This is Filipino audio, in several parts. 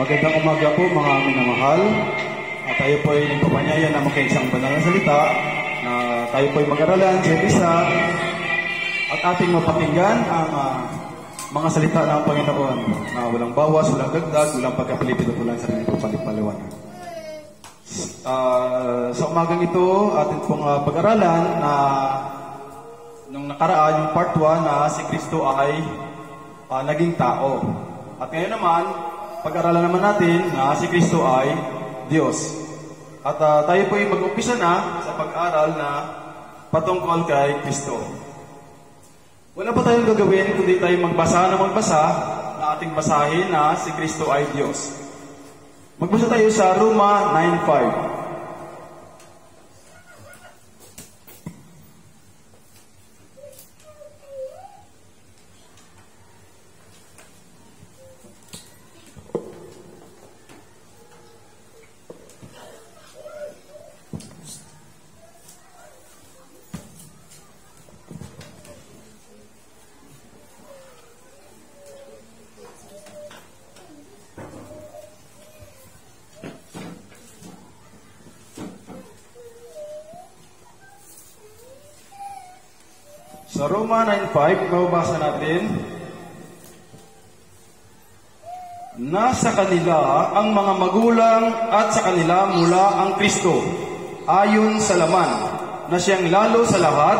Magandang umaga po mga minamahal. At tayo po ay nagpapanyaya na makaisang banal na salita na tayo po ay mag-aralan sa isa at ating mapakinggan ang mga salita ng Panginoon na walang bawas, walang dagdag, walang pagkapilipid at walang sarili po palipaliwanag. Sa umagang ito, atin pong pag-aralan na nung nakaraan yung part 1 na si Kristo ay naging tao. At ngayon naman, pag-aralan naman natin na si Kristo ay Diyos. At tayo po ay mag-umpisa na sa pag-aral na patungkol kay Kristo. Wala pa tayong gagawin kundi tayo magbasa na ating basahin na si Kristo ay Diyos. Magbasa tayo sa Roma 9:5. Sa Roma 9:5, mababasa natin, nasa kanila ang mga magulang at sa kanila mula ang Kristo, ayon sa laman, na siyang lalo sa lahat,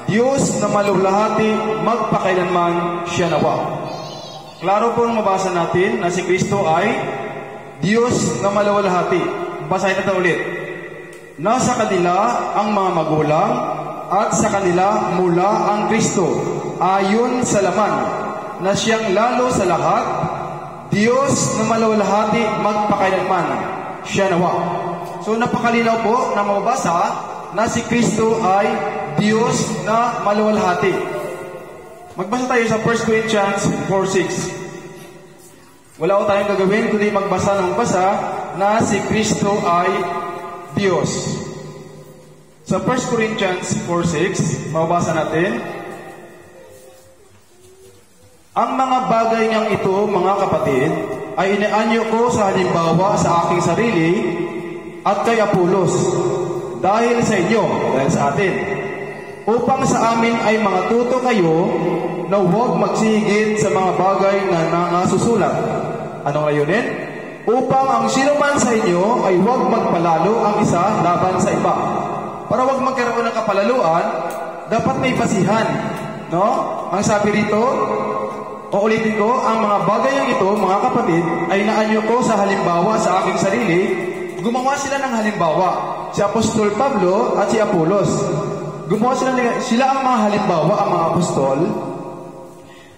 Diyos na maluwalhati, magpakailanman siya nawa. Klaro po mabasa natin na si Kristo ay Diyos na maluwalhati. Basahin natin ulit. Nasa kanila ang mga magulang at sa kanila mula ang Kristo, ayon sa laman, na siyang lalo sa lahat, Diyos na maluwalhati, magpakailanman siya nawa. So napakalinaw po na mababasa na si Kristo ay Diyos na maluwalhati. Magbasa tayo sa 1 Corinthians 4:6. Wala ko tayong gagawin kundi magbasa na si Kristo ay Diyos. Sa 1 Corinthians 4:6, mababasa natin, ang mga bagay niyang ito, mga kapatid, ay inaanyo ko sa halimbawa sa aking sarili at kay Apolos, dahil sa inyo, dahil sa atin, upang sa amin ay mga tuto kayo na huwag magsihigit sa mga bagay na nangasusulat. Anong layunin? Upang ang sino man sa inyo ay huwag magpalalo ang isa laban sa iba. Para huwag magkaroon ng kapalaluan, dapat may basihan. No? Ang sabi rito, uulitin ko, ang mga bagay ng ito, mga kapatid, ay naanyo ko sa halimbawa sa aking sarili. Gumawa sila ng halimbawa. Si Apostol Pablo at si Apolos. Gumawa sila ang mga halimbawa, ang mga apostol.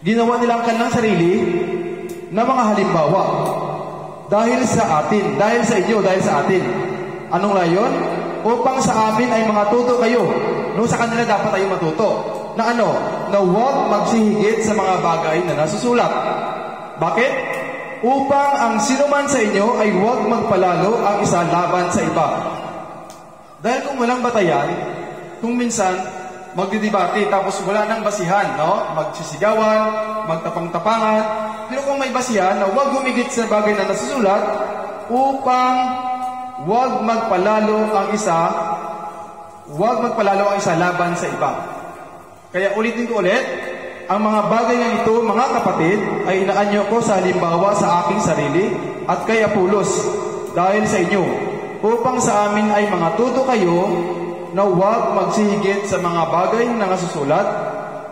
Ginawa nilang kanilang sarili na mga halimbawa. Dahil sa atin, dahil sa inyo, dahil sa atin. Anong layon? Upang sa amin ay mga tuto kayo. No, sa kanila dapat tayo matuto. Na ano? Na huwag magsihigit sa mga bagay na nasusulat. Bakit? Upang ang sino man sa inyo ay huwag magpalalo ang isa laban sa iba. Dahil kung walang batayan, kung minsan magdidebate tapos wala nang basihan, no? Magsisigawan, magtapang-tapangan. Pero kung may basihan na huwag humigit sa bagay na nasusulat, upang huwag magpalalo ang isa laban sa iba. Kaya ulitin ko ulit, ang mga bagay ng ito, mga kapatid, ay inaanyo ko sa halimbawa sa aking sarili at kay Apolos, dahil sa inyo, upang sa amin ay mga tuto kayo na huwag magsihigit sa mga bagay na nasusulat,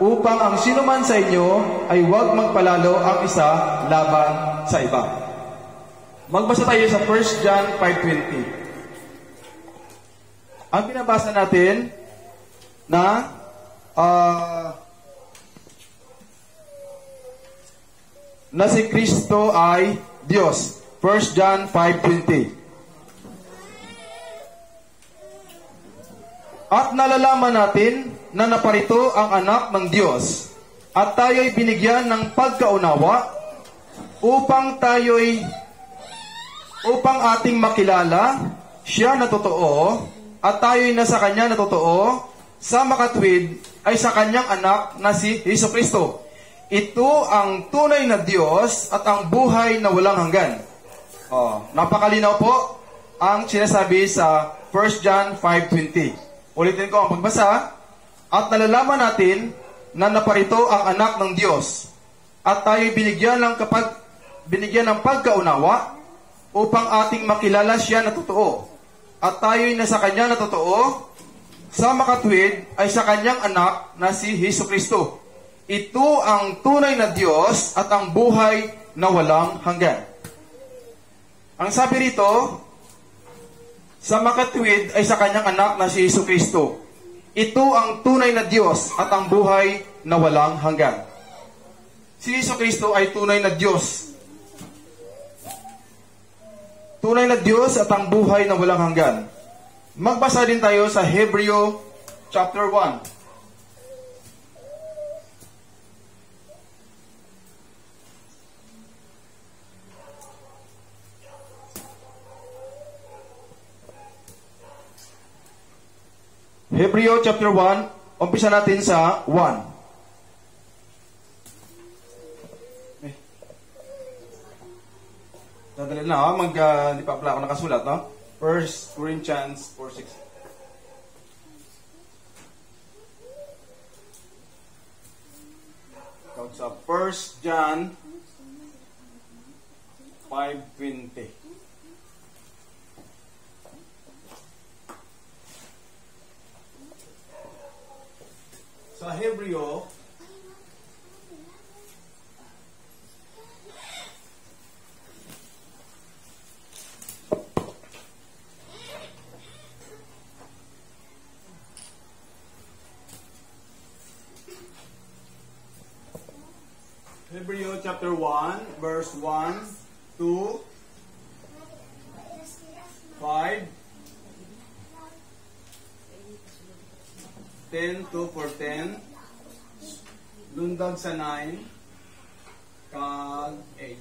upang ang sino man sa inyo ay huwag magpalalo ang isa laban sa iba. Magbasa tayo sa 1 John 5:20. Ang binabasa natin na si Kristo ay Diyos. 1 John 5:20. At nalalaman natin na naparito ang anak ng Diyos at tayo'y binigyan ng pagkaunawa upang ating makilala siya na totoo at tayo'y nasa Kanya na totoo, sa makatwid ay sa Kanyang anak na si Jesucristo. Ito ang tunay na Diyos at ang buhay na walang hanggan. Napakalinaw po ang sinasabi sa 1 John 5:20. Ulitin ko ang pagbasa. At nalalaman natin na naparito ang anak ng Diyos at tayo binigyan ng pagkaunawa upang ating makilala siya na totoo. At tayo'y nasa kanya na totoo, sa makatwid ay sa kanyang anak na si Jesucristo. Ito ang tunay na Diyos at ang buhay na walang hanggan. Ang sabi rito, sa makatwid ay sa kanyang anak na si Jesucristo. Ito ang tunay na Diyos at ang buhay na walang hanggan. Si Jesucristo ay tunay na Diyos. Tunay na Diyos at ang buhay na walang hanggan. Magbasa din tayo sa Hebreo chapter 1. Hebreo chapter 1, umpisa natin sa 1. Dadali na, hindi pa pala ako nakasulat, no? 1 Corinthians 4:6. Sa 1 John 5:20. Sa Hebreo, chapter 1, verse 1, 2, 5, 10 to 14, lundag sa 9, kag 8.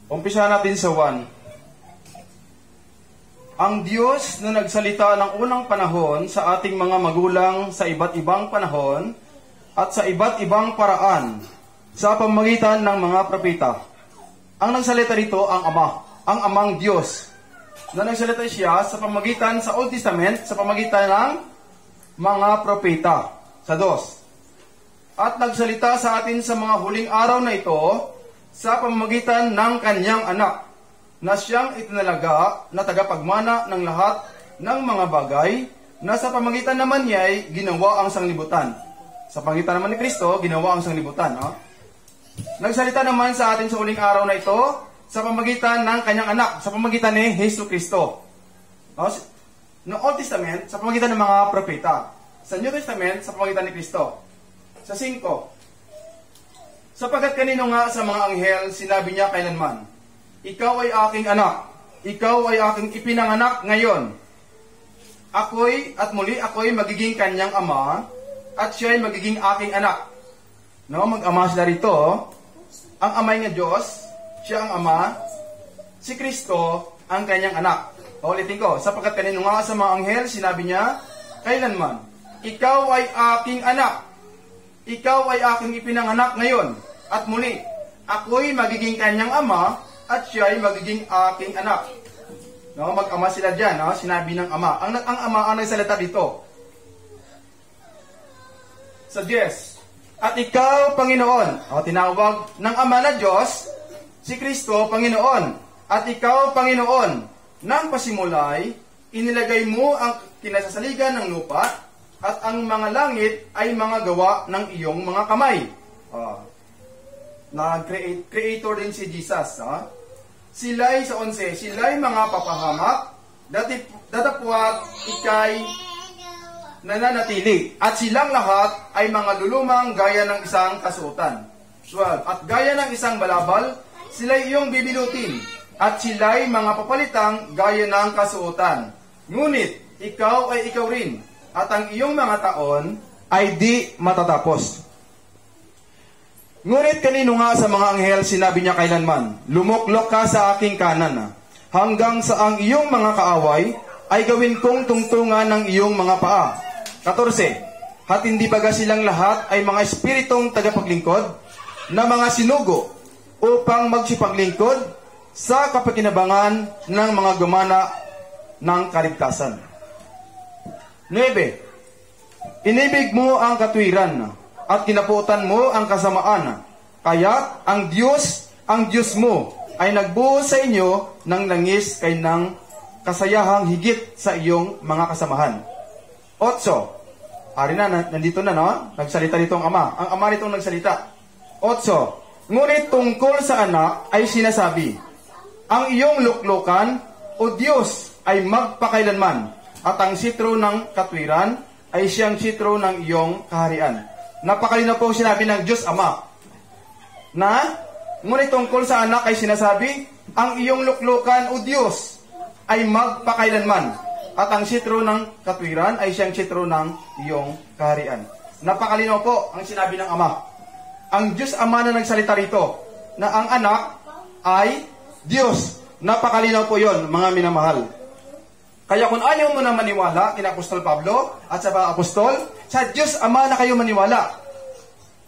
Umpisa natin sa 1. Ang Diyos na nagsalita ng unang panahon sa ating mga magulang sa iba't ibang panahon at sa iba't ibang paraan sa pamamagitan ng mga propeta. Ang nagsalita rito ang Ama, ang Amang Diyos, na nagsalita siya sa pamamagitan sa Old Testament, sa pamamagitan ng mga propeta, sa 2. At nagsalita sa atin sa mga huling araw na ito sa pamamagitan ng kanyang anak, na siyang itinalaga na tagapagmana ng lahat ng mga bagay, na sa pamamagitan naman niya ay ginawa ang sanglibutan. Sa pamamagitan naman ni Kristo, ginawa ang sanglibutan. No? Nagsalita naman sa atin sa huling araw na ito sa pamamagitan ng kanyang anak, sa pamamagitan ni Jesucristo. No? No Old Testament, sa pamamagitan ng mga propeta. Sa New Testament, sa pamamagitan ni Kristo. Sa 5, sapagkat kanino nga sa mga anghel sinabi niya kailanman, ikaw ay aking anak, ikaw ay aking ipinanganak ngayon. Ako'y magiging kanyang ama, at siya ay magiging aking anak. No, mag-ama sila rito. Ang amay nga Diyos, siya ang ama, si Kristo ang kanyang anak. Ulitin ko, sapagkat kanino nga sa mga anghel sinabi niya kailanman, ikaw ay aking anak, ikaw ay aking ipinanganak ngayon. At muli, ako'y magiging kanyang ama, at siya ay magiging aking anak. No, mag-ama sila dyan, no? Sinabi ng ama. Ang ama ang nagsalita dito. Sa 10. At ikaw, Panginoon, tinawag ng ama na Diyos, si Kristo, Panginoon. At ikaw, Panginoon, nang pasimulay, inilagay mo ang kinasasaligan ng lupa, at ang mga langit ay mga gawa ng iyong mga kamay. Creator din si Jesus. Sila'y sa 11, sila'y mga papahamak, datapwat ikay nananatili. At silang lahat ay mga lulumang gaya ng isang kasuotan. 12. At gaya ng isang balabal, sila'y iyong bibilutin. At sila'y mga papalitang gaya ng kasuotan. Ngunit, ikaw ay ikaw rin. At ang iyong mga taon ay di matatapos. Ngunit kanino nga sa mga anghel sinabi niya kailanman, lumuklok ka sa aking kanan, hanggang sa ang iyong mga kaaway ay gawin kong tungtungan ng iyong mga paa. 14. At hindi baga silang lahat ay mga espiritong tagapaglingkod na mga sinugo upang magsipaglingkod sa kapakinabangan ng mga gumana ng kaligtasan. 9. Inibig mo ang katwiran at kinaputan mo ang kasamaan. Kaya ang Diyos mo ay nagbuhos sa inyo ng langis kay ng kasayahang higit sa iyong mga kasamahan. 8. Ari na, nandito na, no? Nagsalita dito ang ama. Ang ama nitong nagsalita. 8. Ngunit tungkol sa anak ay sinasabi, ang iyong luklukan, o Diyos, ay magpakailanman, at ang sitro ng katwiran ay siyang sitro ng iyong kaharian. Napakalinaw po sinabi ng Diyos Ama, na, ngunit tungkol sa anak ay sinasabi, ang iyong luklukan, o Diyos, ay magpakailanman, at ang sitro ng katwiran ay siyang sitro ng iyong kaharian. Napakalinaw po ang sinabi ng Ama. Ang Diyos Ama na nagsalita rito, na ang anak ay Diyos. Napakalinaw po yon, mga minamahal. Kaya kung ayaw mo na maniwala, kina Apostol Pablo at sa mga apostol, sa Diyos Ama na kayo maniwala,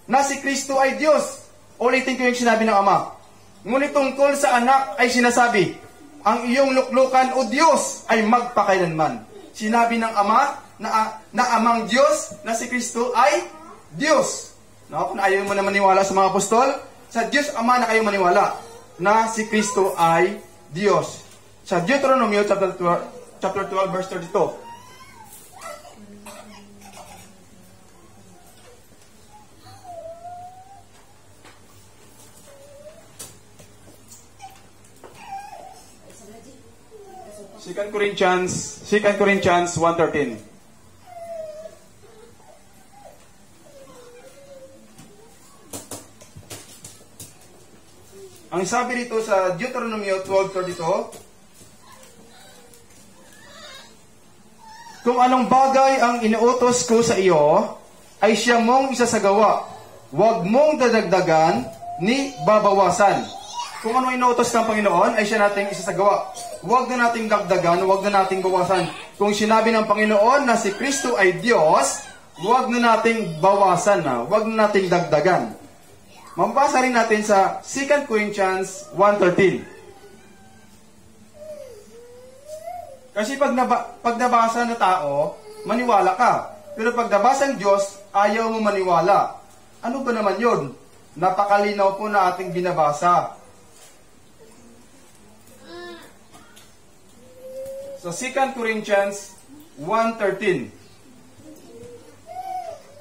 na si Kristo ay Diyos. Ulitin ko yung sinabi ng Ama. Ngunit tungkol sa anak ay sinasabi, ang iyong luklukan, o Diyos, ay magpakailanman. Sinabi ng Ama na amang Diyos, na si Kristo ay Diyos. No? Kung ayaw mo na maniwala sa mga apostol, sa Diyos Ama na kayo maniwala, na si Kristo ay Diyos. Sa Deuteronomio chapter 12 verse 32. Second Corinthians 1:13. Ang sabi dito sa Deuteronomio 12:32, kung anong bagay ang inuutos ko sa iyo, ay siya mong isasagawa. Huwag mong dadagdagan ni babawasan. Kung ano inuutos ng Panginoon, ay siya nating isasagawa. Huwag na nating dagdagan, huwag na nating bawasan. Kung sinabi ng Panginoon na si Kristo ay Diyos, huwag na nating bawasan, huwag na nating dagdagan. Mabasa rin natin sa 2 Corinthians 1:13. Kasi pag nabasa na tao, maniwala ka. Pero pag nabasa ng Diyos, ayaw mo maniwala. Ano ba naman yun? Napakalinaw po na ating binabasa. Sa 2 Corinthians 1:13.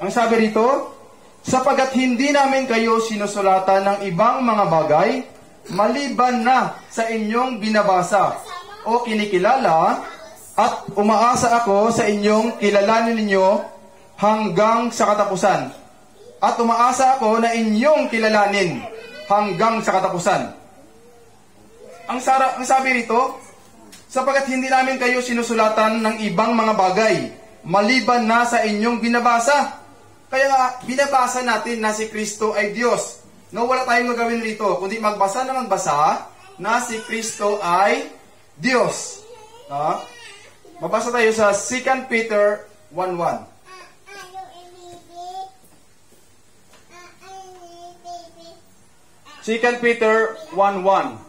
Ang sabi rito, sapagat hindi namin kayo sinusulatan ng ibang mga bagay, maliban na sa inyong binabasa o kinikilala, at umaasa ako sa inyong kilalanin ninyo hanggang sa katapusan. At umaasa ako na inyong kilalanin hanggang sa katapusan. Ang sabi rito, sapagat hindi namin kayo sinusulatan ng ibang mga bagay, maliban na sa inyong binabasa. Kaya nga, binabasa natin na si Kristo ay Diyos. No, wala tayong magawin rito, kundi magbasa na magbasa na si Kristo ay Diyos. No? Mabasa tayo sa 2 Peter 1:1. Second Peter 1:1.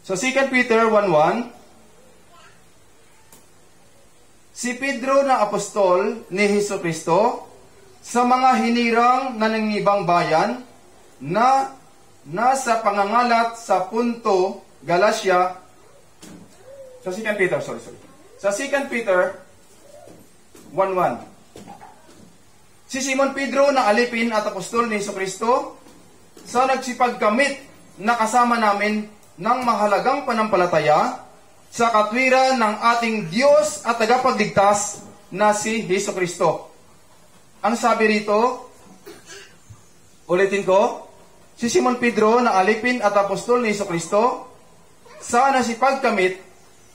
So 2 Peter 1:1, si Pedro na apostol ni Jesucristo sa mga hinirang naningibang bayan na nasa pangangalat sa Punto, Galacia. Sa 2 Peter, Sa 2 Peter 1:1. Si Simon Pedro na alipin at apostol ni Jesucristo sa nagsipagkamit na kasama namin ng mahalagang panampalataya sa katwiran ng ating Diyos at tagapagligtas na si Jesucristo. Ang sabi rito, ulitin ko, si Simon Pedro na alipin at apostol ni Jesucristo sa nasipagkamit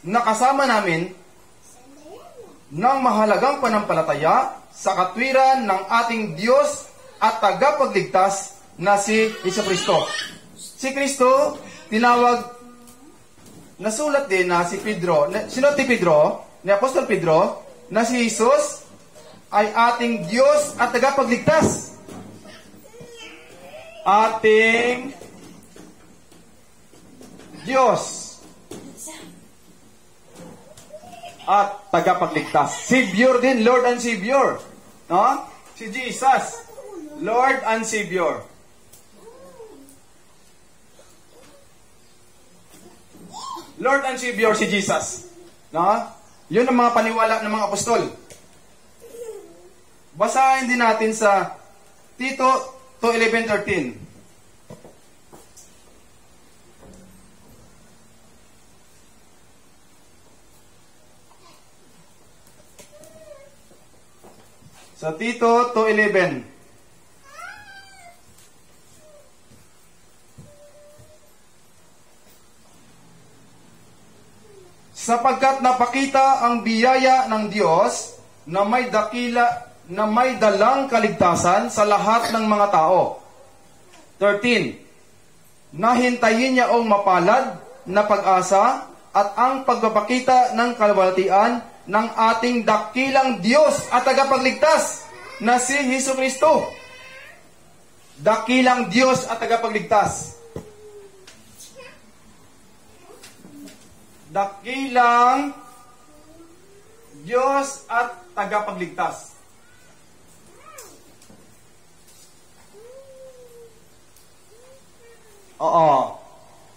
na kasama namin ng mahalagang panampalataya sa katwiran ng ating Diyos at tagapagligtas na si Jesucristo. Si Kristo, tinawag, nasulat din na si Pedro, sinulat ni Pedro, ni Apostol Pedro, na si Jesus ay ating Diyos at tagapagligtas. Ating Diyos at tagapagligtas. Savior din, Lord and Savior. No? Si Jesus, Lord and Savior. Lord and Savior si Jesus. No? Yun ang mga paniwala ng mga apostol. Basahin din natin sa Tito 2:11-13. Sa Tito 2:11. Sapagkat napakita ang biyaya ng Diyos na may dalang kaligtasan sa lahat ng mga tao. 13. Nahintayin niya ang mapalad na pag-asa at ang pagpapakita ng kalwalhatian ng ating dakilang Diyos at tagapagligtas na si Jesucristo. Dakilang Diyos at tagapagligtas. Dakilang Diyos at tagapagligtas. Oo.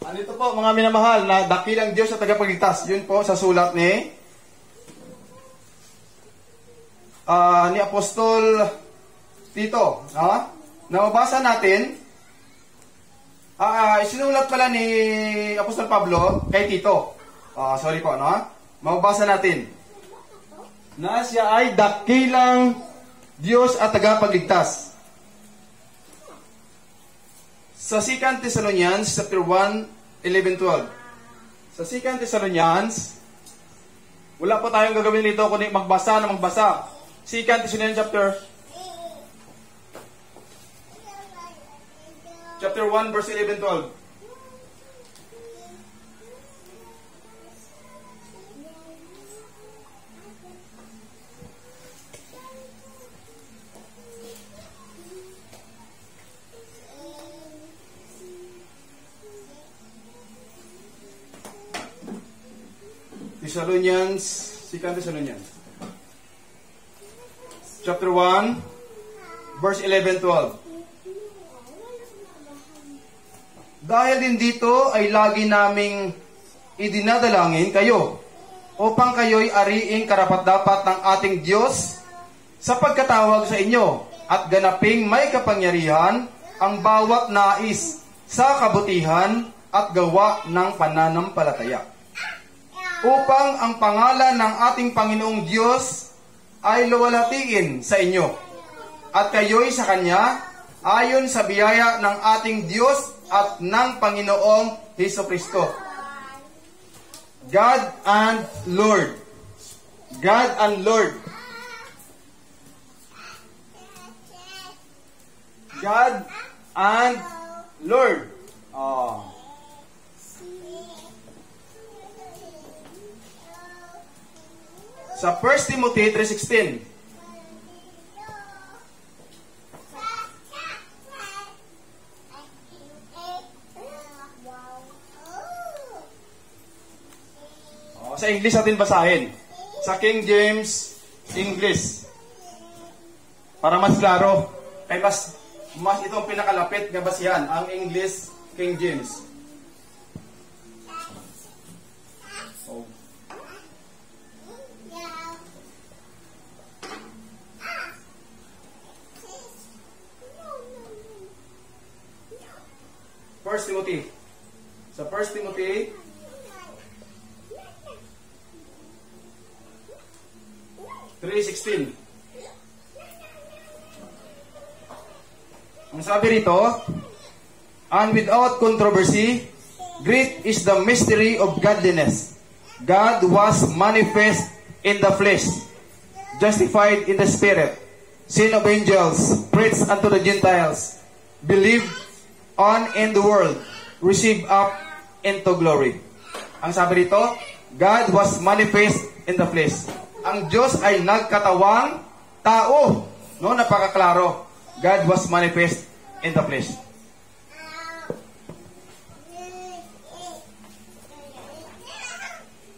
Ano ito po mga minamahal na dakilang Diyos at tagapagligtas? Yun po sa sulat ni Apostol Tito. Nababasa natin. Isinulat pala ni Apostol Pablo kay Tito. Sorry po, no? Mababasa natin na siya ay dakilang Diyos at tagapagligtas. Sa 2 Thessalonians chapter 1:11-12. Sa 2 Thessalonians, wala po tayong gagawin dito kundi magbasa na magbasa. 2 Thessalonians chapter 1 verse 11-12. Thessalonians, 2 Thessalonians. Chapter 1, verse 11-12. Dahil din dito ay lagi naming idinadalangin kayo upang kayo'y ariing karapat-dapat ng ating Diyos sa pagkatawag sa inyo at ganaping may kapangyarihan ang bawat nais sa kabutihan at gawa ng pananampalataya. Upang ang pangalan ng ating Panginoong Diyos ay luwalhatiin sa inyo at kayo'y sa Kanya ayon sa biyaya ng ating Diyos at ng Panginoong Jesucristo. God and Lord. God and Lord. God and Lord. Sa 1 Timothy 3:16. Sa English natin basahin. Sa King James English. Para mas klaro. Kaya mas itong pinakalapit na basihan, ang English King James. First Timothy. Sa 1 Timothy 3:16. Ang sabi rito, and without controversy, great is the mystery of godliness. God was manifest in the flesh, justified in the Spirit, seen of angels, preached unto the Gentiles, believed on in the world, received up into glory. Ang sabi dito, God was manifest in the flesh. Ang Diyos ay nagkatawang tao. No, napakaklaro. God was manifest in the flesh.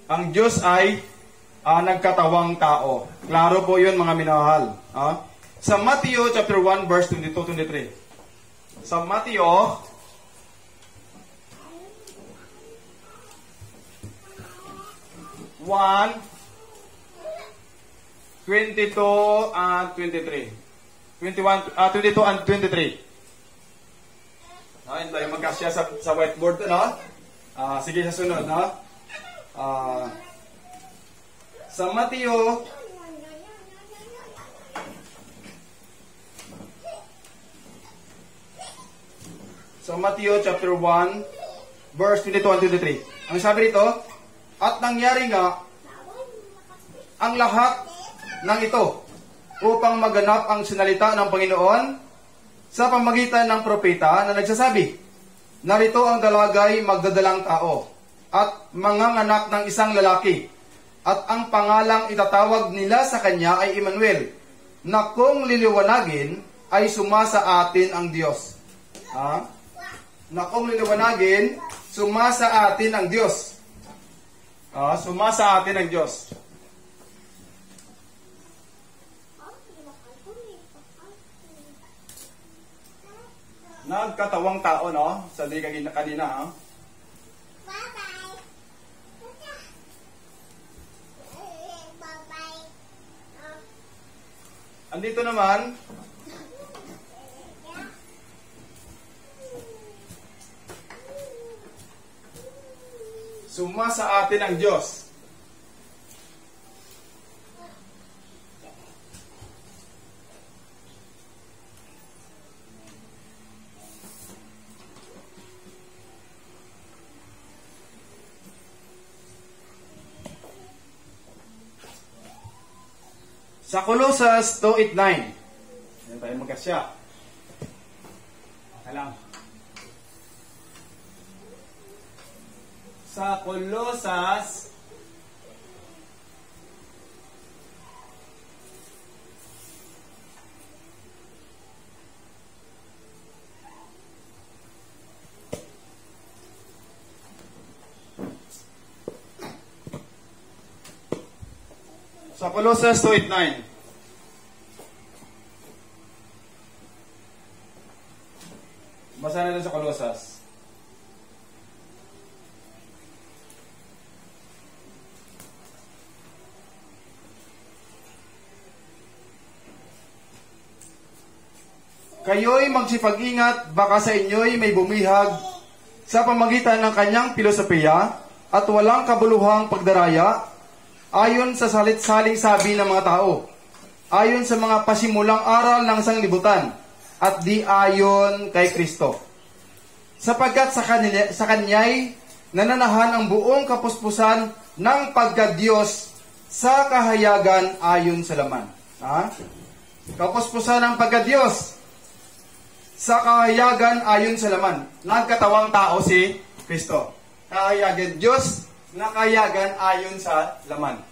Ang Diyos ay nagkatawang tao. Klaro po yun, mga minahal. Sa Matthew chapter 1 verse 22-23. Sa Matthew 1:22 and 23. 22 and 23. Hindi tayo magkasya sa whiteboard, no? Sige, sa sunod, no? Sa Matthew chapter 1 verse 22 and 23. Ang sabi rito, at nangyari nga ang lahat ng ito upang maganap ang sinalita ng Panginoon sa pamagitan ng propeta na nagsasabi, narito ang dalagay magdadalang tao at manganganak ng isang lalaki at ang pangalang itatawag nila sa kanya ay Emmanuel, na kung liliwanagin ay sumasa atin ang Diyos. Na kung liliwanagin, sumasa atin ang Diyos. Sumasa atin ang Diyos. Nagkatawang tao, no? Sa di kanina, ha? Andito naman, sumasa atin ang Diyos. Sa Colossus 2:8-9. Yan tayo magkasya. Alam. Sa Colossus Sa Colossus 2:8-9. Basa natin sa Colossus. Kayo'y magsipag-ingat, baka sa inyo'y may bumihag sa pamagitan ng kanyang filosofiya at walang kabuluhang pagdaraya, ayon sa salit-saling sabi ng mga tao, ayon sa mga pasimulang aral ng sanglibutan, at di ayon kay Kristo. Sapagkat sa kanya'y nananahan ang buong kapuspusan ng pagka-Diyos sa kahayagan ayon sa laman. Kapuspusan ng pagka-Diyos sa kahayagan ayon sa laman. Nagkatawang tao si Kristo. Kahayagan Diyos, nakayagan ayon sa laman.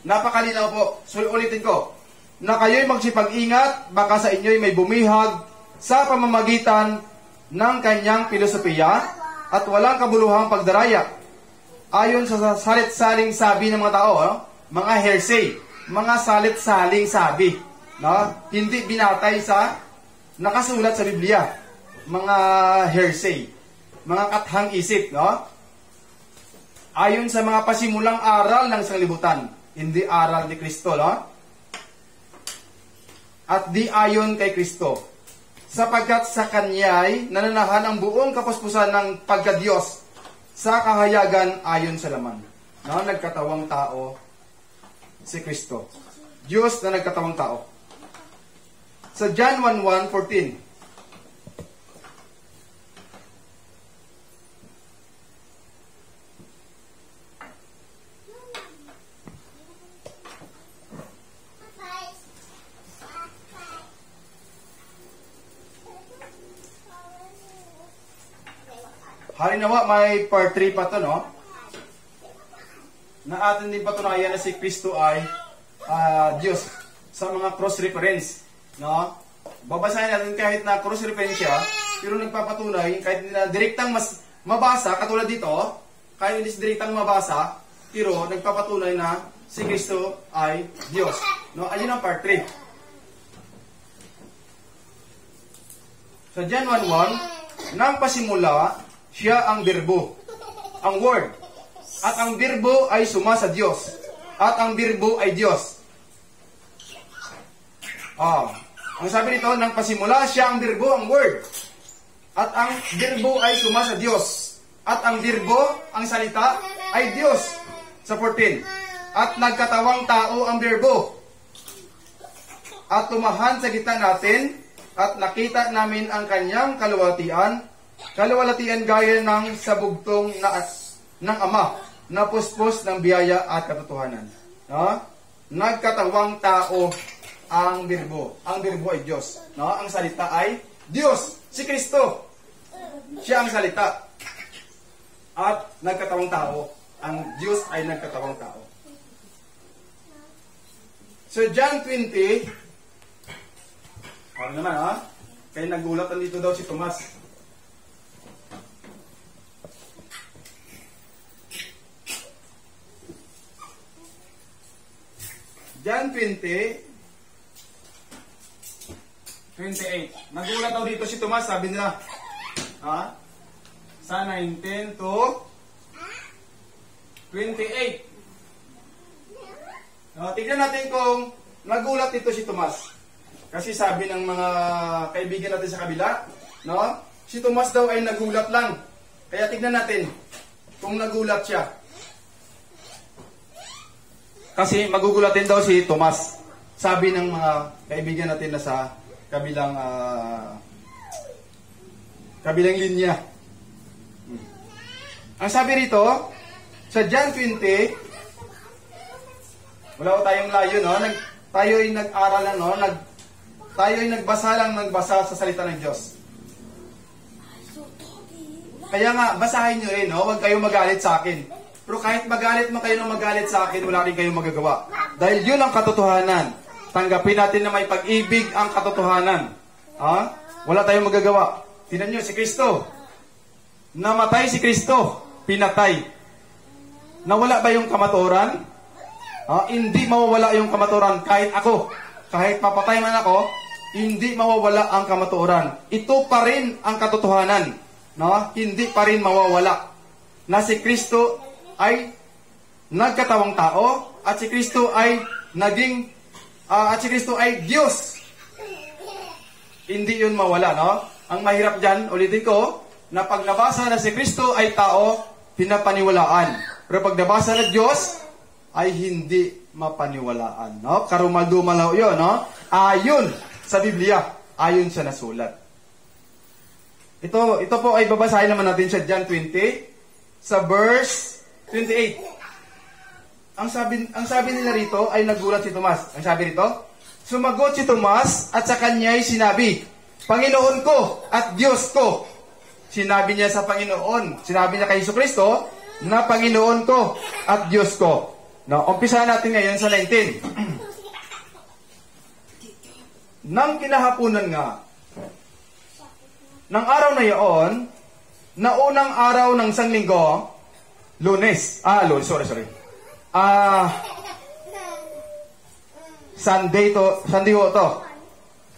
Napakalinaw po. Ulitin ko. Na kayo'y magsipag-ingat, baka sa inyo'y may bumihag sa pamamagitan ng kanyang filosofiya at walang kabuluhang pagdaraya. Ayon sa salit-saling sabi ng mga tao, mga hearsay, mga salit-saling sabi. Hindi binatay sa nakasulat sa Biblia. Mga hearsay, mga kathang isip, ayon sa mga pasimulang aral ng sanglibutan, hindi aral ni Kristo, at di ayon kay Kristo, sapagkat sa kanya'y nananahan ang buong kapuspusan ng pagka-Diyos sa kahayagan ayon sa laman. Nagkatawang tao si Kristo. Diyos na nagkatawang tao. Sa John 1:14, Halinawa, may part 3 pa to, no? Na atin din patunayan na si Kristo ay Diyos sa mga cross-reference, no? Babasahin natin kahit na cross-reference siya, pero nagpapatunay, kahit hindi na direktang mabasa, katulad dito, kahit hindi direktang mabasa, pero nagpapatunay na si Kristo ay Diyos. No? Ayun ang part 3. Sa John 1:1, nang pasimula, siya ang birbo, ang word. At ang birbo ay suma sa Diyos. At ang birbo ay Diyos. Ang sabi nito, nang pasimula, siya ang birbo, ang word. At ang birbo ay suma sa Diyos. At ang birbo, ang salita, ay Diyos. Sa 14. At nagkatawang tao ang birbo. At tumahan sa gitna natin, at nakita namin ang kanyang kaluwalhatian gaya ng sabugtong ng Ama, na puspos ng biyaya at katotohanan. No? Nagkatawang tao ang birbo. Ang birbo ay Diyos. No? Ang salita ay Diyos. Si Kristo. Siya ang salita. At nagkatawang tao. Ang Diyos ay nagkatawang tao. So, John 20, ano naman, ha? Kaya nagulatan dito daw si Tomas. John 20, 28. Nagulat daw dito si Tomas, sabi nila. Ha? Sa 19 to 28. Tignan natin kung nagulat dito si Tomas. Kasi sabi ng mga kaibigan natin sa kabila, no? Si Tomas daw ay nagulat lang. Kaya tignan natin kung nagulat siya. Kasi magugulatin daw si Tomas. Sabi ng mga kaibigan natin na sa kabilang linya. Ang sabi rito, sa John 20, wala ko tayong layo, no? Tayo ay nag-aral lang, no? Tayo ay nagbasa sa salita ng Diyos. Kaya nga, basahin nyo rin, no? Huwag kayong magalit sa akin. Pero kahit magalit man kayo ng magalit sa akin, wala rin kayong magagawa. Dahil yun ang katotohanan. Tanggapin natin na may pag-ibig ang katotohanan. Ha? Wala tayong magagawa. Tingnan nyo, si Kristo. Namatay si Kristo. Pinatay. Nawala ba yung kamaturan? Hindi mawawala yung kamaturan. Kahit ako. Kahit mapatay man ako, hindi mawawala ang kamaturan. Ito pa rin ang katotohanan. No? Hindi pa rin mawawala. Na si Kristo ay nagkatawang tao at si Kristo ay Diyos. Hindi yun mawala, no? Ang mahirap dyan, ulitin ko, na pag nabasa na si Kristo ay tao, pinapaniwalaan. Pero pag nabasa na Diyos, ay hindi mapaniwalaan, no? Karumal-dumal yun, no? Ayon sa Biblia, ayon sa nasulat. Ito po ay babasahin naman natin sa John 20, sa verse 28. Ang sabi nila rito ay nagulat si Tomas. Ang sabi rito, sumagot si Tomas at sa kanya'y sinabi, Panginoon ko at Diyos ko. Sinabi niya sa Panginoon, sinabi niya kay Jesucristo na Panginoon ko at Diyos ko. No, umpisahan natin ngayon sa 19. Nang kinahapunan nga, ng araw na iyon, na unang araw ng Sanlinggo, Lunes. Sunday ho to.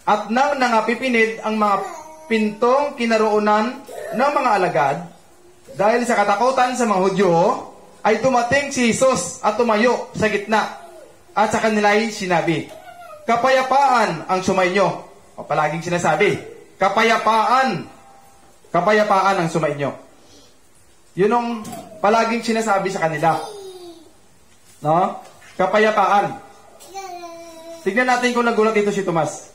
At nang nangapipinid ang mga pintong kinaroonan ng mga alagad, dahil sa katakutan sa mga Hudyo, ay dumating si Jesus at tumayo sa gitna. At sa kanila'y sinabi, kapayapaan ang sumainyo. O palaging sinasabi, kapayapaan ang sumainyo. Yun ang palaging sinasabi sa kanila. No? Kapayapaan. Tignan natin kung nagulat dito si Tomas.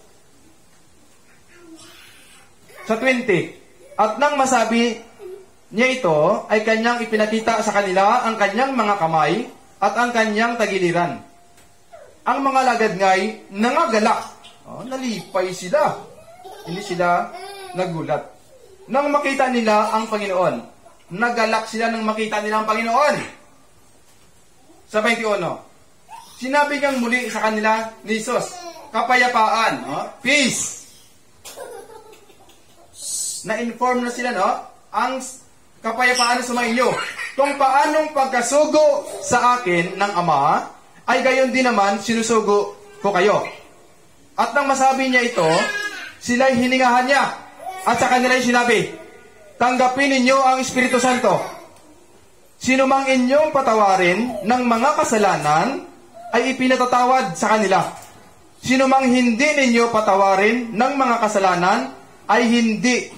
Sa 20. At nang masabi niya ito, ay kanyang ipinakita sa kanila ang kanyang mga kamay at ang kanyang tagiliran. Ang mga lagad nga'y nangagalak. Nalipay sila. Hindi sila nagulat. Nang makita nila ang Panginoon, nagalak sila nang makita nila ang Panginoon. Sa 21, sinabi niyang muli sa kanila ni Jesus, kapayapaan, no? Peace. Na-inform na sila, no? Ang kapayapaan na sumainyo. Kung paanong pagkasugo sa akin ng Ama, ay gayon din naman sinusugo ko kayo. At nang masabi niya ito, sila'y hiningahan niya. At sa kanila sinabi, tanggapin ninyo ang Espiritu Santo. Sino mang inyong patawarin ng mga kasalanan, ay ipinatatawad sa kanila. Sino mang hindi ninyo patawarin ng mga kasalanan, ay hindi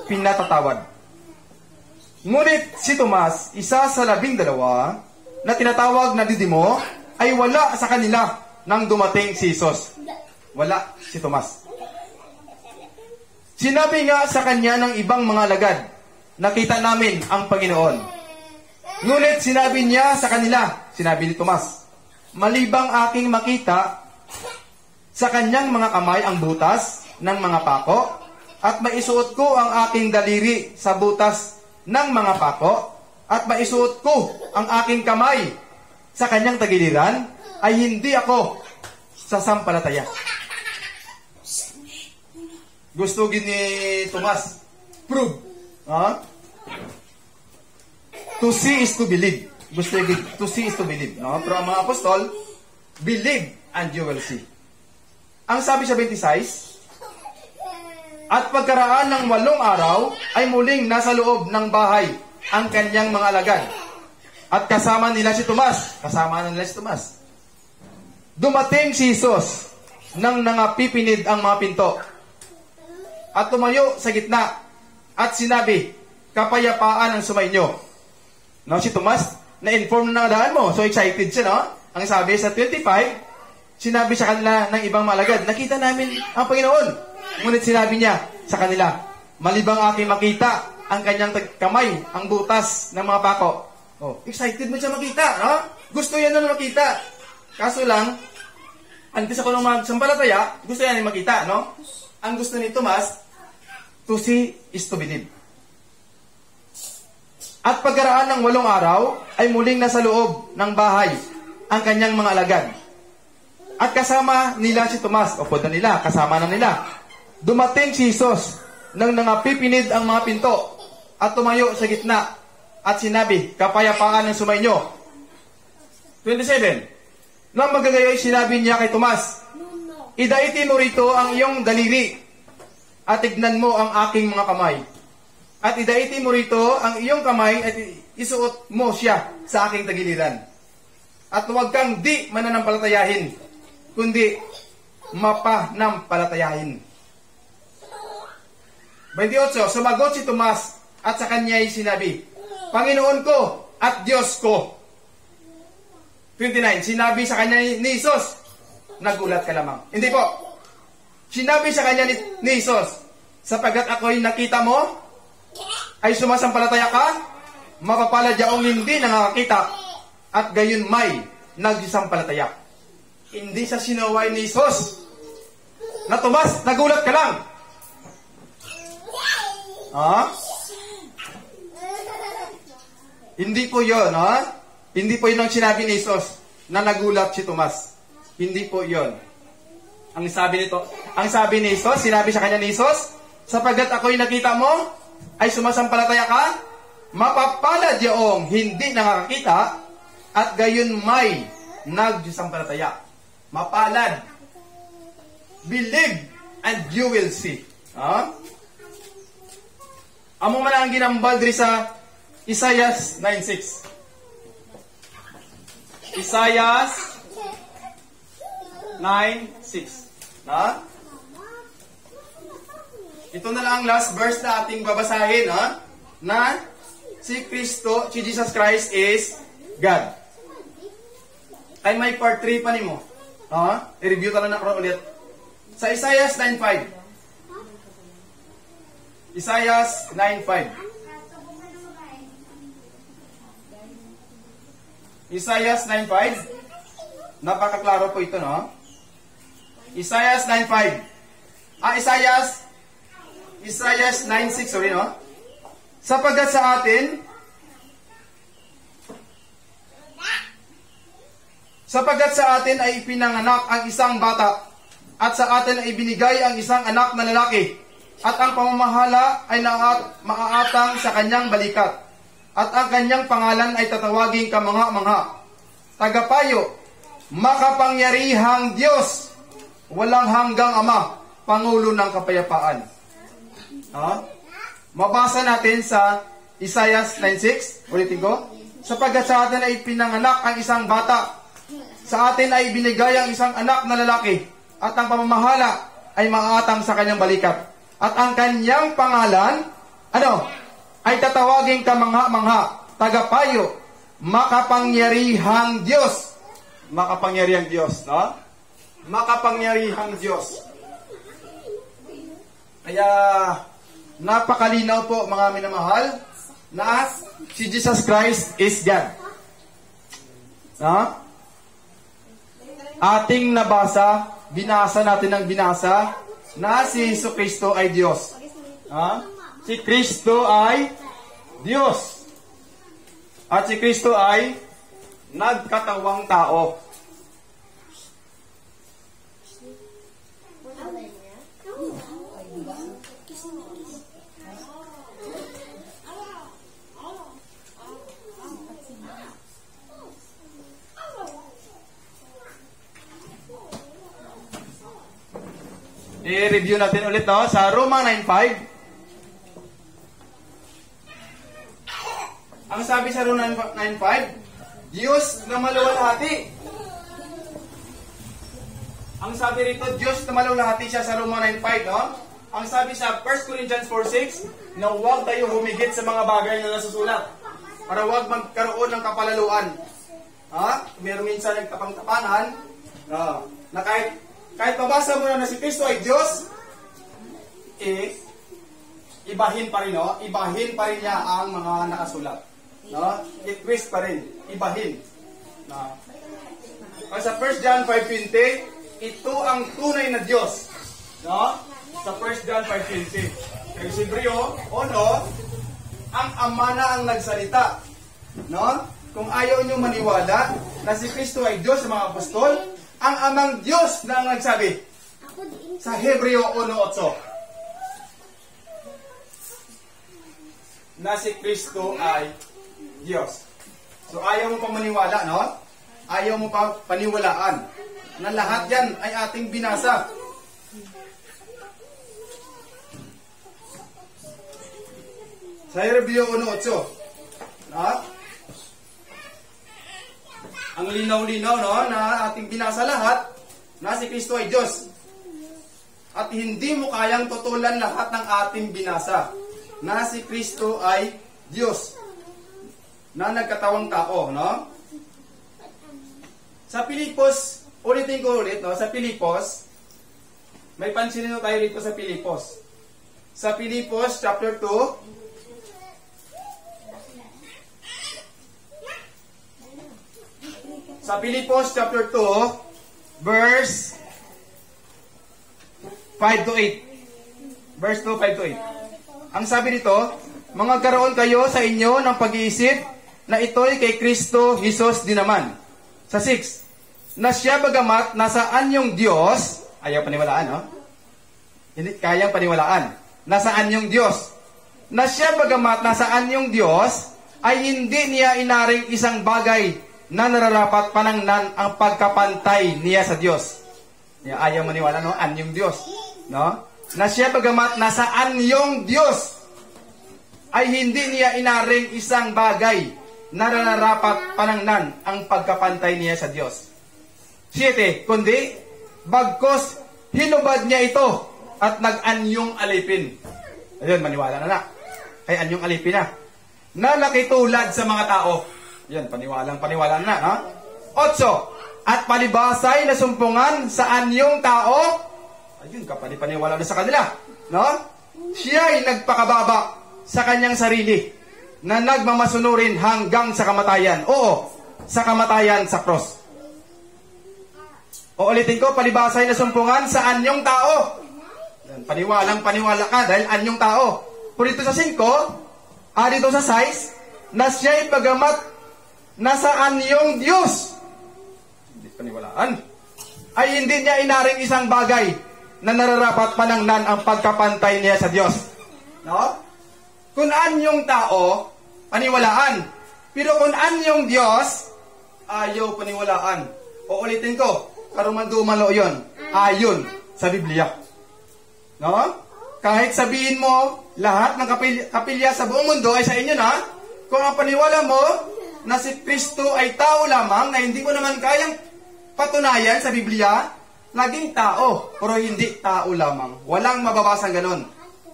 pinatatawad. Ngunit si Tomas, isa sa 12 na tinatawag na Didimo, ay wala sa kanila nang dumating si Jesus. Wala si Tomas. Sinabi nga sa kanya ng ibang mga alagad, nakita namin ang Panginoon. Ngunit sinabi niya sa kanila, sinabi ni Tomas, malibang aking makita sa kanyang mga kamay ang butas ng mga pako, at maisuot ko ang aking daliri sa butas ng mga pako, at maisuot ko ang aking kamay sa kanyang tagiliran, ay hindi ako sasampalataya. Gusto ni Tomas, prove. To see is to believe. Gusto to see is to believe. No? Pero ang mga apostol, believe and you will see. Ang sabi sa 26, at pagkaraan ng 8 araw, ay muling nasa loob ng bahay ang kanyang mga alagad. At kasama nila si Tomas. Kasama nila si Tomas. Dumating si Jesus nang nangapipinid ang mga pinto. At tumayo sa gitna at sinabi, kapayapaan ang sumainyo. No, si Tomas, na-inform na daan mo. So excited siya, no? Ang sabi sa 25, sinabi sa kanila ng ibang malagad, nakita namin ang Panginoon. Ngunit sinabi niya sa kanila, malibang aking makita ang kanyang kamay, ang butas ng mga pako. Oh, excited mo siya makita, no? Gusto yan na makita. Kaso lang, antes ako nang magsampalataya, gusto yan makita, no? Ang gusto ni Tomas, to see is to believe. At pagkaraan ng 8 araw, ay muling nasa loob ng bahay ang kanyang mga alagad. At kasama nila si Tomas, o na nila, kasama na nila. Dumating si Jesus nang nangapipinid ang mga pinto at tumayo sa gitna at sinabi, kapayapaan ang sumainyo. 27. Nang magagayoy, sinabi niya kay Tomas, idaiti mo rito ang iyong daliri at tignan mo ang aking mga kamay. At idaiti mo rito ang iyong kamay at isuot mo siya sa aking tagiliran. At huwag kang di mananampalatayahin, kundi mapanampalatayahin. 28. Sumagot si Tomas at sa kanya'y sinabi, Panginoon ko at Diyos ko. 29. Sinabi sa kanya ni Jesus, nagulat ka lamang. Hindi po. Sinabi sa kanya ni Jesus, sapagkat ako'y nakita mo, ay sumasampalataya ka, mapapalad yaong hindi nakakita, at gayon may nagsampalataya. Hindi sa sinaway ni Jesus na Tomas, nagulat ka lang. Hindi po yun, Hindi po yun ang sinabi ni Jesus na nagulat si Tomas. Hindi po yun. Ang sabi ni Jesus, sinabi sa kanya ni Jesus, sapagkat ako'y nakita mo, ay sumasampalataya ka, mapapalad yaong hindi nakakakita, at gayon may nagsampalataya. Mapalad. Believe and you will see. Amo man ang ginambal diri sa Isaiah 9:6. Isaiah 9:6. Ito na lang ang last verse na ating babasahin, na si Kristo, si Jesus Christ is God. Ay may part 3 pa nimo. I-review ta lang na ulit. Sa Isaiah 9:5. Isaiah 9:5. Isaiah 9:5. Napakaklaro po ito, no? Isaiah 9:5. Isaiah 9:6, sorry, no? Sapagkat sa atin ay ipinanganak ang isang bata, at sa atin ay binigay ang isang anak na lalaki, at ang pamamahala ay maaatang sa kanyang balikat, at ang kanyang pangalan ay tatawaging Kamangha-mangha, Tagapayo, Makapangyarihang Diyos, Walang hanggang Ama, Pangulo ng Kapayapaan. Mabasa natin sa Isaiah 9:6, ulitin ko, sapagkat sa atin ay pinanganak ang isang bata, sa atin ay binigay ang isang anak na lalaki, at ang pamamahala ay maaatang sa kanyang balikat. At ang kanyang pangalan, ay tatawaging Kamangha-mangha, Tagapayo, Makapangyarihang Diyos. Makapangyarihang Diyos, no? Makapangyarihang Diyos. Kaya, napakalinaw po mga minamahal, na si Jesus Christ is God. No? Ating nabasa, binasa natin ng binasa, na si Jesucristo ay Diyos. Si Kristo ay Diyos. At si Kristo ay nagkatawang tao. I-review natin ulit, no? Sa Roma 9:5. Ang sabi sa Roma 9:5, Diyos na maluwalhati. Ang sabi rito, Diyos na maluwalhati siya sa Roma 9:5, no? Ang sabi sa 1 Corinthians 4:6, na huwag tayo humigit sa mga bagay na nasusulat, para huwag magkaroon ng kapalaluan. Meron minsan nagtapang-tapangan, na kahit mabasa mo na si Kristo ay Diyos, ibahin pa rin, no? Ibahin pa rin niya ang mga nakasulat. No? I-twist pa rin. Ibahin. No? Sa 1 John 5:20, ito ang tunay na Diyos. No? Sa 1 John 5:20. Kay Hebreo 1, ang Ama na ang nagsalita. No? Kung ayaw nyo maniwala na si Kristo ay Diyos sa mga apostol, ang Amang Diyos na ang nagsabi. Sa Hebreo 1:8. Na si Kristo ay Diyos. So ayaw mo pa maniwala, no? Ayaw mo pa paniwalaan na lahat yan ay ating binasa. Sa Hebreo 1:8. Ang linaw-linaw, no, na ating binasa lahat, na si Kristo ay Diyos. At hindi mo kayang tutulan lahat ng ating binasa, na si Kristo ay Diyos, na nagkatawang tao, no? Sa Pilipos, ulitin ko ulit, no? Sa Pilipos, may pansinin tayo rito sa Pilipos. Sa Pilipos, chapter 2, sa Pilipos chapter 2, verse 5 to 8. Verse 2, 5 to 8. Ang sabi nito, magkaroon kayo sa inyo ng pag-iisip na ito'y kay Kristo Jesus din naman. Sa 6, na siya bagamat nasaan yung Diyos, ayaw paniwalaan, no? Hindi kayang paniwalaan. Nasaan yung Diyos? Na siya bagamat nasaan yung Diyos, ay hindi niya inaring isang bagay na nararapat panangnan ang pagkapantay niya sa Diyos. Ayaw maniwala, no? Anyong Diyos, no? Na siya bagamat nasaan yung Diyos, ay hindi niya inaring isang bagay na nararapat panangnan ang pagkapantay niya sa Diyos. 7, kundi bagkos hinubad niya ito at nag-anyong alipin. Ayun, maniwala na. Ay anyong alipin na nakitulad sa mga tao. Yan, paniwalang na, no? 8, at palibasay na sumpungan sa anyong tao, ayun, kapani-paniwala na sa kanila, no? Siya'y nagpakababa sa kanyang sarili, na nagmamasunurin hanggang sa kamatayan. Oo, sa kamatayan sa cross. O ulitin ko, palibasay na sumpungan sa anyong tao. Yan, paniwala ka dahil anyong tao. Purito sa 5, dito sa size, na siya'y bagamat nasaan yung Diyos, hindi paniwalaan, ay hindi niya inaring isang bagay na nararapat pananglan ang pagkapantay niya sa Diyos. No? Kung anyong tao, paniwalaan. Pero kung anyong Diyos, ayaw paniwalaan. O ulitin ko, karumandumalo yun. Ayon sa Biblia. No? Kahit sabihin mo, lahat ng kapilya sa buong mundo ay sa inyo na, kung ang paniwala mo na si Kristo ay tao lamang, na hindi mo naman kayang patunayan sa Biblia, laging tao, pero hindi tao lamang. Walang mababasang ganun.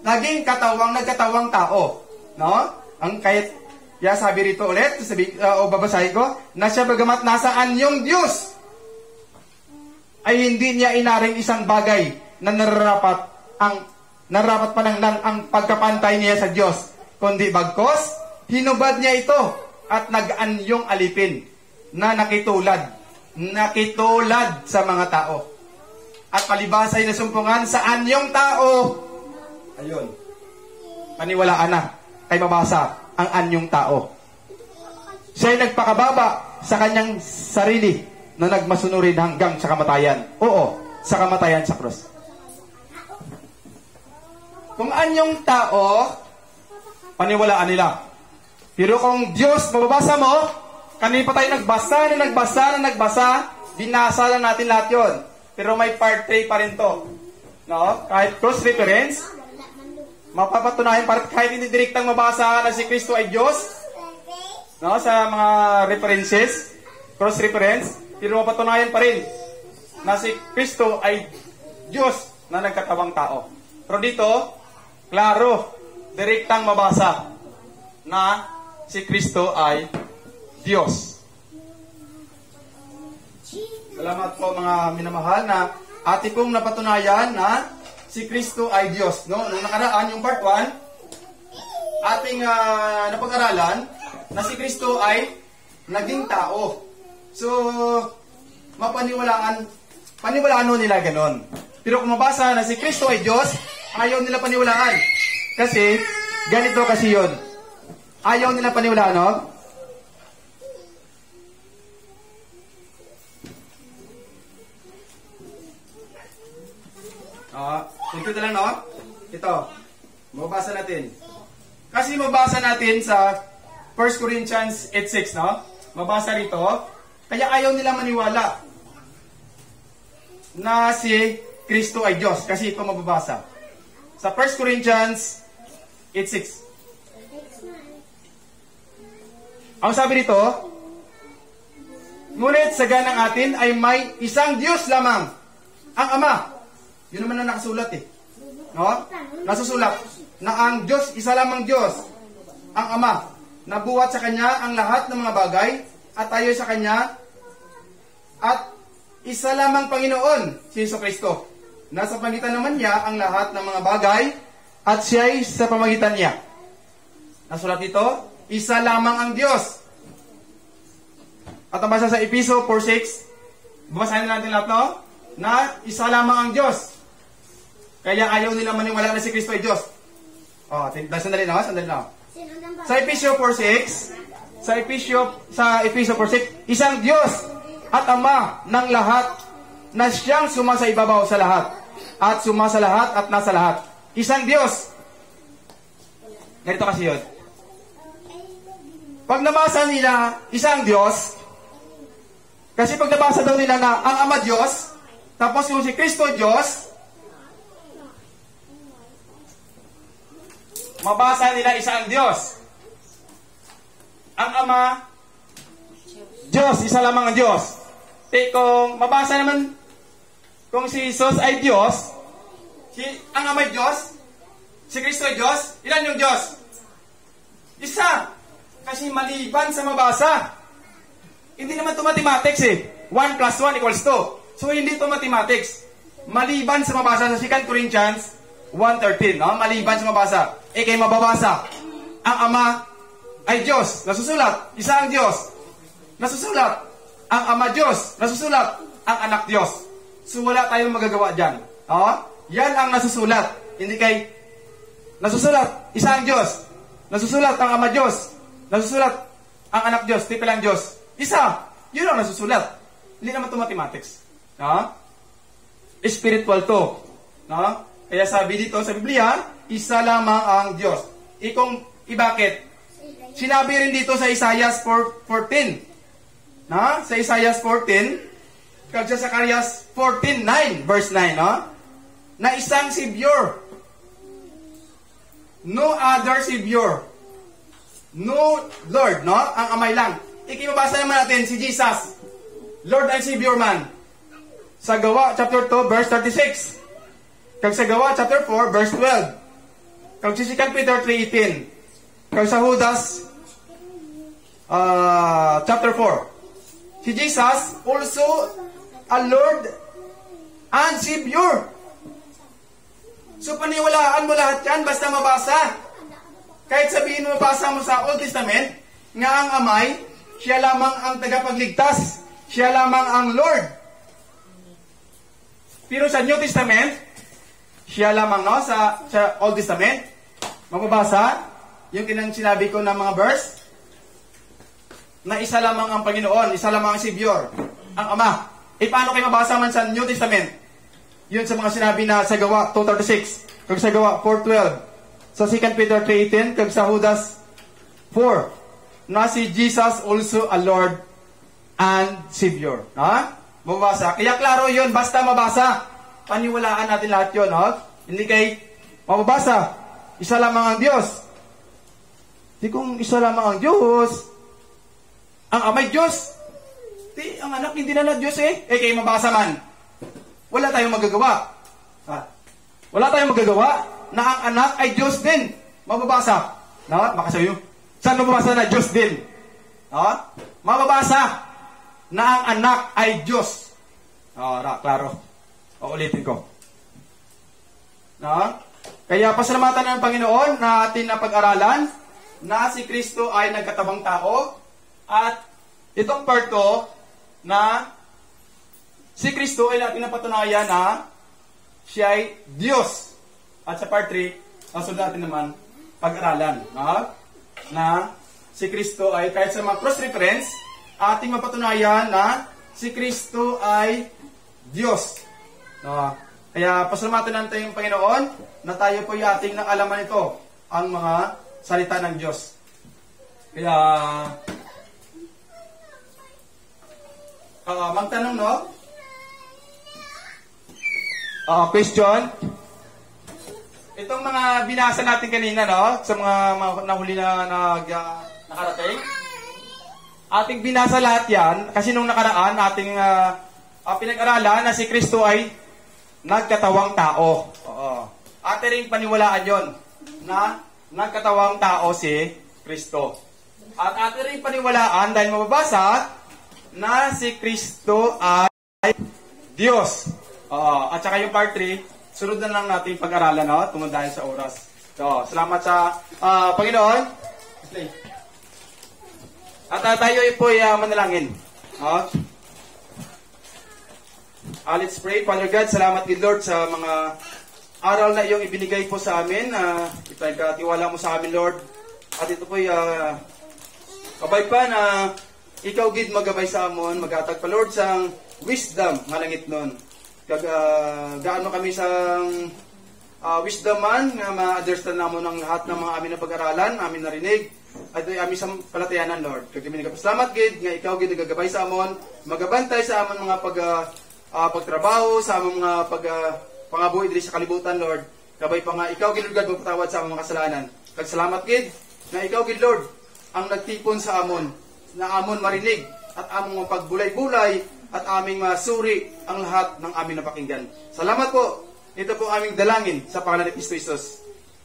Laging nagkatawang tao. No? Ang kahit, sabi rito ulit, o babasahin ko, na siya bagamat nasaan yung Diyos, ay hindi niya inaring isang bagay na nararapat pananglan ang pagkapantay niya sa Diyos, kundi bagkos, hinubad niya ito at nag-anyong alipin na nakitulad sa mga tao. At palibas ay nasumpungan sa anyong tao. Ayun. Paniwalaan na. Kay mabasa ang anyong tao. Siya'y nagpakababa sa kanyang sarili na nagmasunurin hanggang sa kamatayan. Oo, sa kamatayan sa krus. Kung anyong tao, paniwalaan nila. Pero kung Diyos, mababasa mo, kanina pa tayo nagbasa, binasa lang natin lahat yun. Pero may part 3 pa rin to. No? Kahit cross-reference, mapapatunayan kahit hindi direktang mabasa na si Kristo ay Diyos, no? Sa mga references, cross-reference, pero mapatunayan pa rin na si Kristo ay Diyos na nagkatawang tao. Pero dito, klaro, direktang mabasa na si Kristo ay Diyos. Salamat po mga minamahal na ating pong napatunayan na si Kristo ay Diyos. No? Nung nakaraan, yung part 1, ating napag-aralan na si Kristo ay naging tao. So, paniwalaan nila ganon. Pero kung mabasa na si Kristo ay Diyos, ayaw nila paniwalaan. Kasi, ganito kasi yun. Ayaw nila paniwalaan, no? Kunti na lang, no? Ito. Mabasa natin. Kasi mabasa natin sa 1 Corinthians 8:6, no? Mabasa rito. Kaya ayaw nila maniwala na si Kristo ay Diyos. Kasi ito mababasa. Sa 1 Corinthians 8:6. Ang sabi rito, ngunit sa ganang atin ay may isang Diyos lamang, ang Ama. Yun naman na nakasulat No? Nasusulat na ang Diyos, isa lamang Diyos, ang Ama, nabuhat sa Kanya ang lahat ng mga bagay at tayo sa Kanya, at isa lamang Panginoon, si Jesucristo. Nasa pagitan naman niya ang lahat ng mga bagay at siya'y sa pamagitan niya. Nasulat dito, isa lamang ang Diyos. At ang basa sa Episo 4:6, babasahin natin lahat, no? Na isa lamang ang Diyos. Kaya ayaw nila maniwala na si Kristo ay Diyos. Sandali na. Sa Episo 4:6, sa Episo 4:6, isang Diyos at Ama ng lahat na siyang sumasa ibabaw sa lahat at sumasa lahat at nasa lahat. Isang Diyos. Ganito kasi yun. Pag nabasa nila isang Diyos, kasi pag nabasa daw nila na ang Ama Diyos, tapos yung si Kristo Diyos, mabasa nila isang Diyos. Ang Ama, Diyos, isa lamang ang Diyos. Kung mabasa naman, kung si Jesus ay Diyos, ang Ama ay Diyos, si Kristo ay Diyos, ilan yung Diyos? Isa. Kasi maliban sa mabasa. Hindi naman ito mathematics 1 plus 1 equals 2. So hindi ito mathematics. Maliban sa mabasa sa 2 Corinthians 1:13, no? Maliban sa mabasa. Kaya mababasa. Ang Ama ay Diyos. Nasusulat. Isa ang Diyos. Nasusulat. Ang Ama Diyos. Nasusulat. Ang Anak Diyos. So wala tayong magagawa dyan. Yan ang nasusulat. Hindi kay nasusulat. Isa ang Diyos. Nasusulat ang Ama Diyos. Nasusulat ang Anak Diyos. Triple ang Diyos. Isa. Yun ang nasusulat. Hindi naman ito mathematics. No? Spiritual to. No? Kaya sabi dito sa Biblia, isa lamang ang Diyos. Bakit? Sinabi rin dito sa Isaiah 14. No? Sa Isaiah 14, kag sa Zacarias 14:9, verse 9, no? Na isang Savior. No other Savior. No Lord, no? Ang amay lang. Ikibabasa naman natin si Jesus. Lord and Savior man. Sa Gawa chapter 2 verse 36. Kag sa Gawa chapter 4 verse 12. Kag si 2 Peter 3:18. Kag sa Judas chapter 4. Si Jesus also a Lord and Savior. So paniwalaan mo lahat yan basta mabasa. Kahit sabihin mo mabasa mo sa Old Testament, nga ang amay, siya lamang ang tagapagligtas. Siya lamang ang Lord. Pero sa New Testament, siya lamang, no? Sa Old Testament, mababasa, yung sinabi ko na mga verse, na isa lamang ang Panginoon, isa lamang ang Savior, ang Ama. Paano kayo mabasa man sa New Testament? Yun sa mga sinabi na sa Gawa 2:36, kag sa Gawa 4:12, sa 2 Peter 3:18, kag sa Judas 4, na si Jesus also a Lord and Savior. Ha? Mababasa. Kaya klaro yun, basta mabasa. Paniwalaan natin lahat yun. Ha? Hindi kay mababasa. Isa lamang ang Diyos. Di kung isa lamang ang Diyos, ang amay Diyos, di, ang anak hindi na Diyos kayo mabasa man. Wala tayong magagawa. Wala tayong magagawa na ang anak ay Diyos din. Mababasa. Makasayo. Saan mababasa na Diyos din? Mababasa na ang anak ay Diyos. Klaro. Ulitin ko. Kaya pasalamatan ng Panginoon na atin na pag-aralan na si Kristo ay nagkatabang tao at itong part 2 na si Kristo ay natin napatunayan na siya ay Diyos. At sa part 3, nasunod natin naman pag-aralan. Na si Kristo ay, kahit sa mga cross-reference, ating mapatunayan na si Kristo ay Diyos. Kaya pasalamatan natin yung Panginoon na tayo po yung ating nakalaman ito, ang mga salita ng Diyos. Kaya, magtanong, no? Question. Itong mga binasa natin kanina, no? Sa mga nahuli na nakarating. Ating binasa lahat yan. Kasi nung nakaraan, ating pinag-aralan na si Kristo ay nagkatawang tao. Ate rin paniwalaan yon na nagkatawang tao si Kristo. At ate rin paniwalaan dahil mababasa na si Kristo ay Diyos. At saka yung part 3, sunod na lang natin pag-aralan, no? Tumanda sa oras. So, salamat sa Panginoon. At tayo po ay manalangin. Let's pray. Father God, salamat din Lord sa mga aral na iyong ibinigay po sa amin. Ipagkatiwala mo sa amin, Lord. At ito po ay kabay pa na ikaw gid magabay sa amon, magatag pa Lord sa wisdom nga langit nun. Gaano kami sa wisdom man nga ma-understand namo ng lahat ng mga amin na pag-aralan, amin narinig, at amin sa palatayanan, Lord. Kagami nagpasalamat gid nga ikaw gid nagagabay sa amon, magabantay sa amon mga pagtrabaho, sa amon mga pangabuhi diri sa kalibutan, Lord. Kabay pa nga ikaw gid Lord magpatawad sa among mga kasalanan. Salamat gid nga ikaw gid Lord ang nagtipon sa amon, na amon marinig at among pagbulay-bulay at aming masuri ang lahat ng aming napakinggan. Salamat po. Ito po aming dalangin sa pangalan ni Kristo Jesus.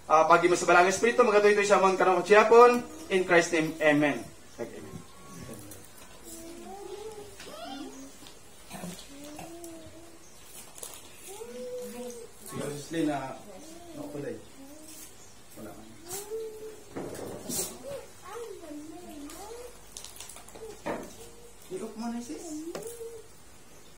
Pagi mo sa Balang Espiritu, magatuloy sa among karong katsiyapon. In Christ's name, Amen. Amen. Siguro si na nakukulay. Wala man. I-off mo na sis.